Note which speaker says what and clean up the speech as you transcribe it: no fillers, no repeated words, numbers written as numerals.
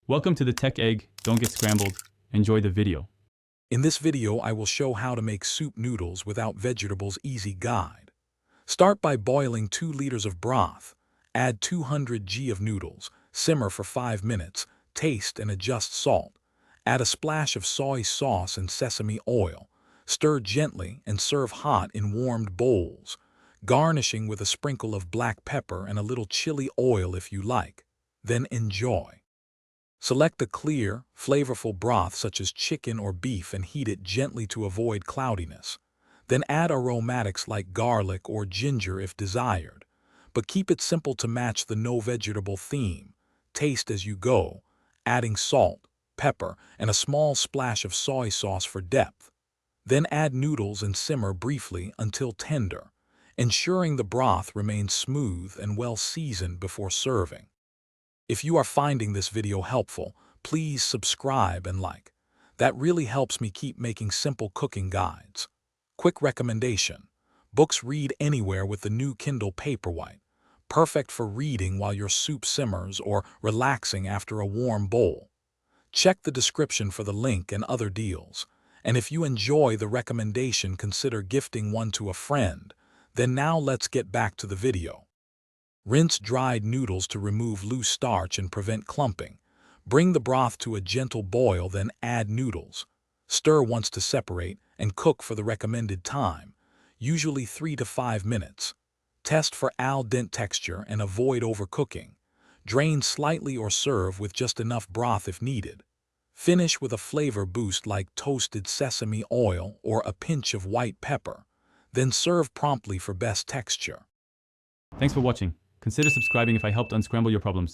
Speaker 1: Welcome to the Tech Egg. Don't get scrambled. Enjoy the video.
Speaker 2: In this video, I will show how to make soup noodles without vegetables. Easy guide. Start by boiling 2 liters of broth. Add 200 g of noodles. Simmer for 5 minutes. Taste and adjust salt. Add a splash of soy sauce and sesame oil. Stir gently and serve hot in warmed bowls, garnishing with a sprinkle of black pepper and a little chili oil if you like. Then enjoy. Select a clear, flavorful broth such as chicken or beef and heat it gently to avoid cloudiness. Then add aromatics like garlic or ginger if desired, but keep it simple to match the no-vegetable theme. Taste as you go, adding salt, pepper, and a small splash of soy sauce for depth. Then add noodles and simmer briefly until tender, ensuring the broth remains smooth and well seasoned before serving. If you are finding this video helpful, please subscribe and like. That really helps me keep making simple cooking guides. Quick recommendation: books Read Anywhere with the new Kindle Paperwhite. Perfect for reading while your soup simmers or relaxing after a warm bowl. Check the description for the link and other deals. And if you enjoy the recommendation, consider gifting one to a friend. Then now let's get back to the video. Rinse dried noodles to remove loose starch and prevent clumping. Bring the broth to a gentle boil, then add noodles. Stir once to separate and cook for the recommended time, usually 3 to 5 minutes. Test for al dente texture and avoid overcooking. Drain slightly or serve with just enough broth if needed. Finish with a flavor boost like toasted sesame oil or a pinch of white pepper. Then serve promptly for best texture.
Speaker 1: Thanks for watching. Consider subscribing if I helped unscramble your problems.